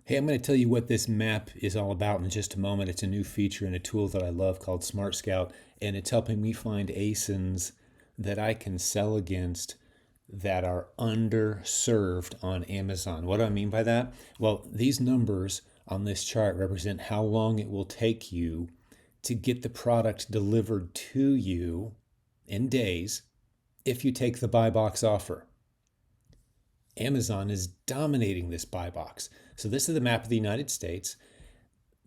Hey, I'm going to tell you what this map is all about in just a moment. It's a new feature and a tool that I love called Smart Scout, and it's helping me find ASINs that I can sell against that are underserved on Amazon. What do I mean by that? Well, these numbers on this chart represent how long it will take you to get the product delivered to you in days if you take the buy box offer. Amazon is dominating this buy box. So this is the map of the United States.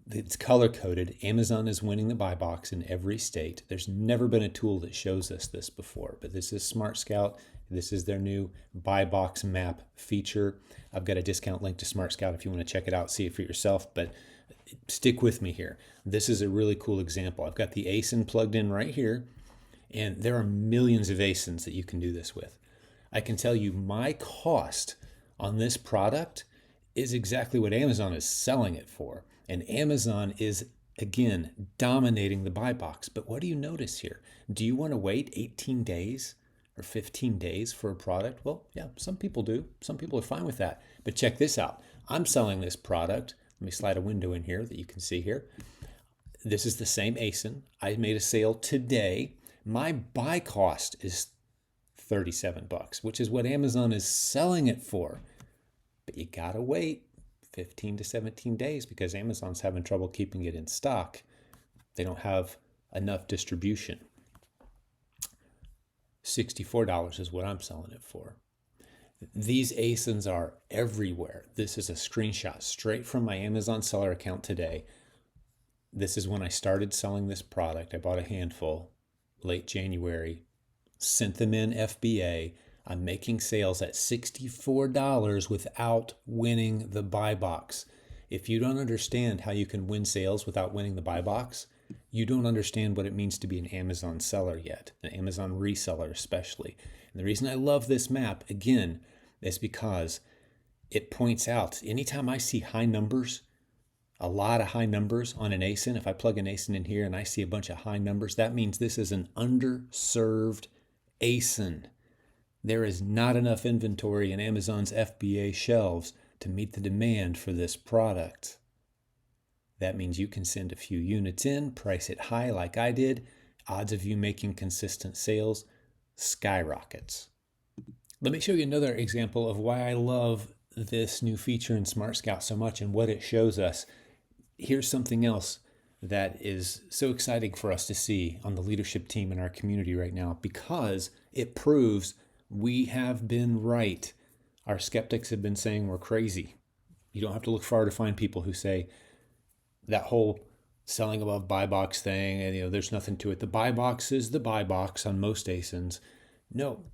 It's color coded. Amazon is winning the buy box in every state. There's never been a tool that shows us this before, but this is Smart Scout. This is their new buy box map feature. I've got a discount link to Smart Scout if you want to check it out, see it for yourself, but stick with me here. This is a really cool example. I've got the ASIN plugged in right here, and there are millions of ASINs that you can do this with. I can tell you my cost on this product is exactly what Amazon is selling it for. And Amazon is, again, dominating the buy box. But what do you notice here? Do you want to wait 18 days or 15 days for a product? Well, yeah, some people do. Some people are fine with that. But check this out. I'm selling this product. Let me slide a window in here that you can see here. This is the same ASIN. I made a sale today. My buy cost is $37, which is what Amazon is selling it for. But you gotta wait 15 to 17 days because Amazon's having trouble keeping it in stock. They don't have enough distribution. $64 is what I'm selling it for. These ASINs are everywhere. This is a screenshot straight from my Amazon seller account today. This is when I started selling this product. I bought a handful late January, sent them in FBA. I'm making sales at $64 without winning the buy box. If you don't understand how you can win sales without winning the buy box, you don't understand what it means to be an Amazon seller yet, an Amazon reseller especially. And the reason I love this map, again, is because it points out anytime I see high numbers, a lot of high numbers on an ASIN, if I plug an ASIN in here and I see a bunch of high numbers, that means this is an underserved ASIN. There is not enough inventory in Amazon's FBA shelves to meet the demand for this product. That means you can send a few units in, price it high like I did. Odds of you making consistent sales skyrockets. Let me show you another example of why I love this new feature in Smart Scout so much and what it shows us. Here's something else that is so exciting for us to see on the leadership team in our community right now because it proves we have been right. Our skeptics have been saying we're crazy. You don't have to look far to find people who say that whole selling above buy box thing, and there's nothing to it. The buy box is the buy box on most ASINs. No,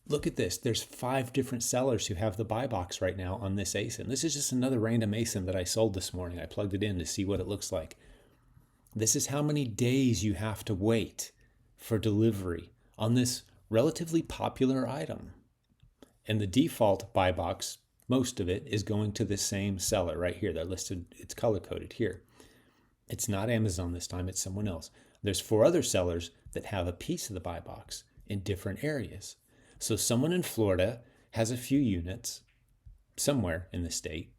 look at this. There's 5 different sellers who have the buy box right now on this ASIN. This is just another random ASIN that I sold this morning. I plugged it in to see what it looks like. This is how many days you have to wait for delivery on this relatively popular item. And the default buy box, most of it, is going to the same seller right here. They're listed, it's color coded here. It's not Amazon this time, it's someone else. There's 4 other sellers that have a piece of the buy box in different areas. So someone in Florida has a few units somewhere in the state,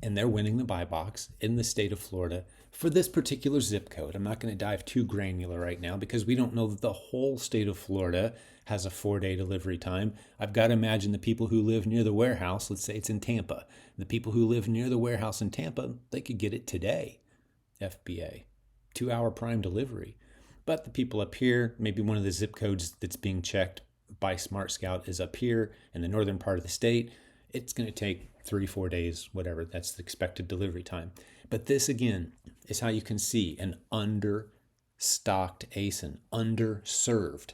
and they're winning the buy box in the state of Florida for this particular zip code. I'm not going to dive too granular right now because we don't know that the whole state of Florida has a 4-day delivery time. I've got to imagine the people who live near the warehouse, let's say it's in Tampa, the people who live near the warehouse in Tampa, they could get it today, FBA, 2-hour prime delivery. But the people up here, maybe one of the zip codes that's being checked by Smart Scout is up here in the northern part of the state. It's going to take 3-4 days, whatever. That's the expected delivery time. But this, again, is how you can see an understocked ASIN, underserved.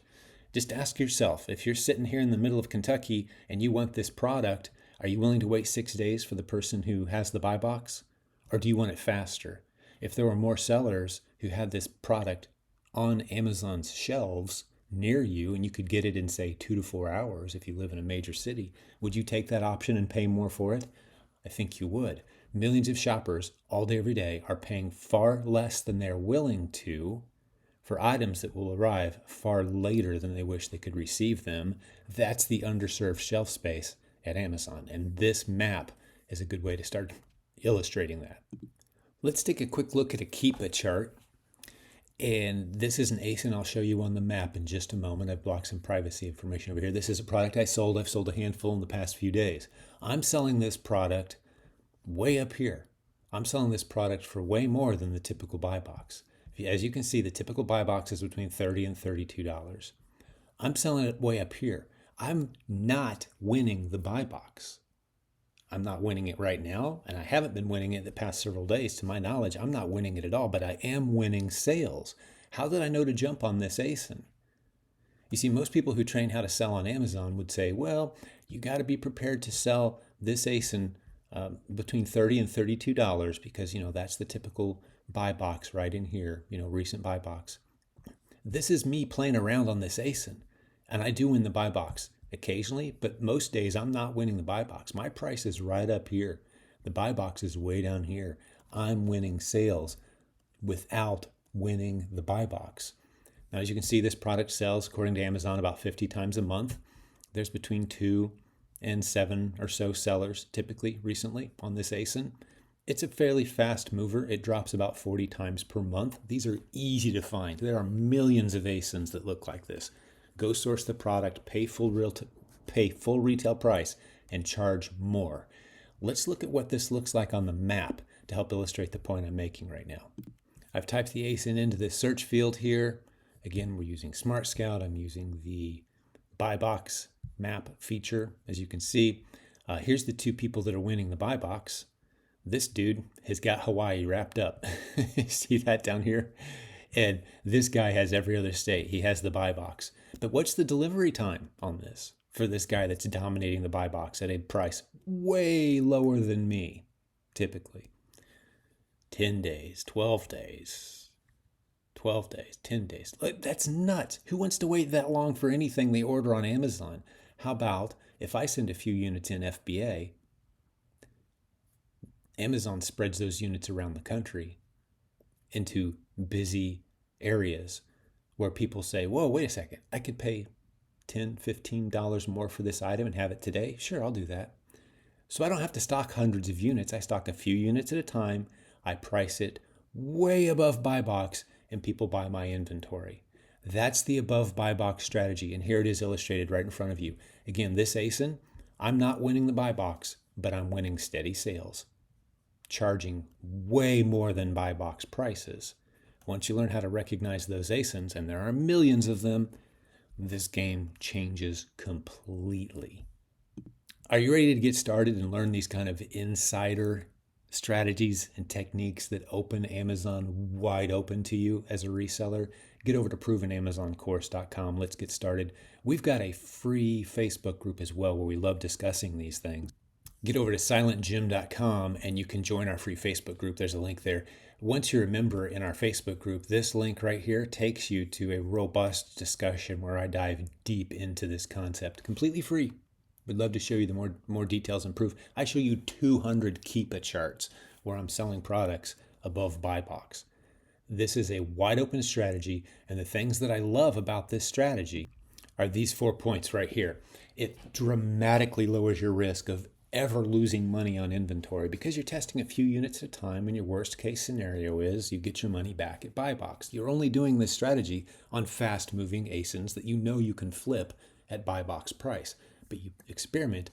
Just ask yourself, if you're sitting here in the middle of Kentucky and you want this product, are you willing to wait 6 days for the person who has the buy box? Or do you want it faster? If there were more sellers who had this product on Amazon's shelves near you and you could get it in, say, 2 to 4 hours if you live in a major city, would you take that option and pay more for it? I think you would. Millions of shoppers all day, every day are paying far less than they're willing to for items that will arrive far later than they wish they could receive them. That's the underserved shelf space at Amazon. And this map is a good way to start illustrating that. Let's take a quick look at a Keepa chart. And this is an ASIN I'll show you on the map in just a moment. I've blocked some privacy information over here. This is a product I sold. I've sold a handful in the past few days. I'm selling this product way up here. I'm selling this product for way more than the typical buy box. As you can see, the typical buy box is between $30 and $32. I'm selling it way up here. I'm not winning the buy box. I'm not winning it right now, and I haven't been winning it the past several days. To my knowledge, I'm not winning it at all, but I am winning sales. How did I know to jump on this ASIN? You see, most people who train how to sell on Amazon would say, well, you got to be prepared to sell this ASIN between $30 and $32 because, that's the typical buy box right in here, recent buy box. This is me playing around on this ASIN, and I do win the buy box occasionally, but most days I'm not winning the buy box. My price is right up here. The buy box is way down here. I'm winning sales without winning the buy box. Now, as you can see, this product sells, according to Amazon, about 50 times a month. There's between 2 and 7 or so sellers typically recently on this ASIN. It's a fairly fast mover. It drops about 40 times per month. These are easy to find. There are millions of ASINs that look like this. Go source the product, pay full retail price, and charge more. Let's look at what this looks like on the map to help illustrate the point I'm making right now. I've typed the ASIN into this search field here. Again, we're using Smart Scout. I'm using the buy box map feature. As you can see, here's the two people that are winning the buy box. This dude has got Hawaii wrapped up. See that down here? And this guy has every other state. He has the buy box. But what's the delivery time on this for this guy that's dominating the buy box at a price way lower than me, typically? 10 days, 12 days, 12 days, 10 days. That's nuts. Who wants to wait that long for anything they order on Amazon? How about if I send a few units in FBA, Amazon spreads those units around the country into busy areas where people say, whoa, wait a second, I could pay $10, $15 more for this item and have it today? Sure, I'll do that. So I don't have to stock hundreds of units. I stock a few units at a time. I price it way above buy box and people buy my inventory. That's the above buy box strategy. And here it is illustrated right in front of you. Again, this ASIN, I'm not winning the buy box, but I'm winning steady sales, charging way more than buy box prices. Once you learn how to recognize those ASINs, and there are millions of them, this game changes completely. Are you ready to get started and learn these kind of insider strategies and techniques that open Amazon wide open to you as a reseller? Get over to provenamazoncourse.com. Let's get started. We've got a free Facebook group as well where we love discussing these things. Get over to silentjimdotcom and you can join our free Facebook group. There's a link there. Once you're a member in our Facebook group, this link right here takes you to a robust discussion where I dive deep into this concept, completely free. We'd love to show you the more details and proof. I show you 200 Keepa charts where I'm selling products above buy box. This is a wide open strategy, and the things that I love about this strategy are these 4 points right here. It dramatically lowers your risk of ever losing money on inventory because you're testing a few units at a time, and your worst case scenario is you get your money back at buy box. You're only doing this strategy on fast moving ASINs that you know you can flip at buy box price, but you experiment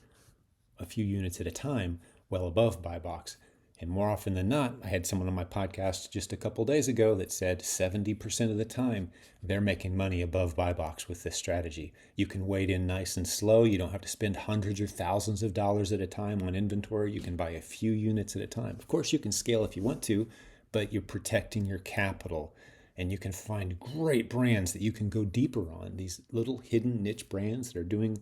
a few units at a time well above buy box. And more often than not, I had someone on my podcast just a couple days ago that said 70% of the time they're making money above buy box with this strategy. You can wade in nice and slow. You don't have to spend hundreds or thousands of dollars at a time on inventory. You can buy a few units at a time. Of course, you can scale if you want to, but you're protecting your capital. And you can find great brands that you can go deeper on, these little hidden niche brands that are doing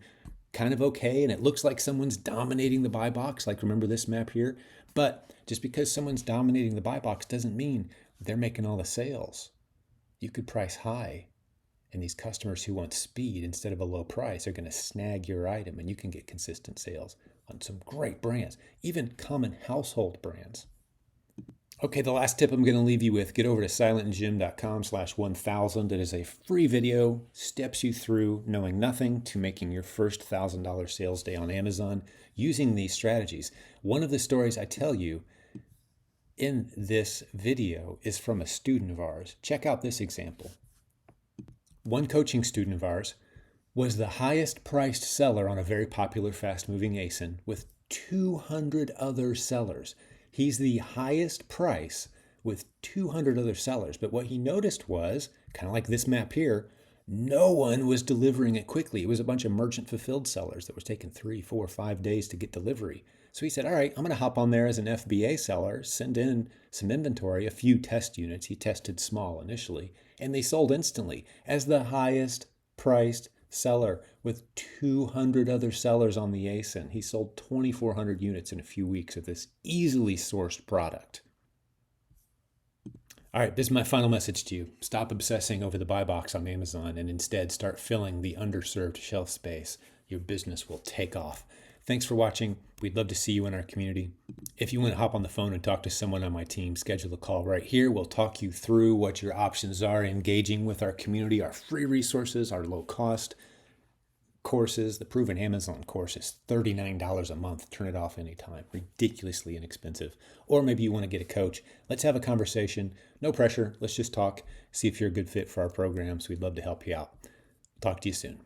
kind of okay, and it looks like someone's dominating the buy box, like remember this map here. But just because someone's dominating the buy box doesn't mean they're making all the sales. You could price high, and these customers who want speed instead of a low price are going to snag your item, and you can get consistent sales on some great brands, even common household brands. Okay, the last tip I'm going to leave you with, get over to silentjim.com/1000. It is a free video, steps you through knowing nothing to making your first $1,000 sales day on Amazon using these strategies. One of the stories I tell you in this video is from a student of ours. Check out this example. One coaching student of ours was the highest priced seller on a very popular fast-moving ASIN with 200 other sellers. He's the highest price with 200 other sellers. But what he noticed was, kind of like this map here, no one was delivering it quickly. It was a bunch of merchant fulfilled sellers that was taking 3, 4, 5 days to get delivery. So he said, all right, I'm going to hop on there as an FBA seller, send in some inventory, a few test units. He tested small initially, and they sold instantly as the highest priced seller with 200 other sellers on the ASIN. He sold 2,400 units in a few weeks of this easily sourced product. All right, this is my final message to you. Stop obsessing over the buy box on Amazon and instead start filling the underserved shelf space. Your business will take off. Thanks for watching. We'd love to see you in our community. If you want to hop on the phone and talk to someone on my team, schedule a call right here. We'll talk you through what your options are engaging with our community, our free resources, our low cost courses. The Proven Amazon course is $39 a month. Turn it off anytime. Ridiculously inexpensive. Or maybe you want to get a coach. Let's have a conversation. No pressure. Let's just talk. See if you're a good fit for our programs. We'd love to help you out. Talk to you soon.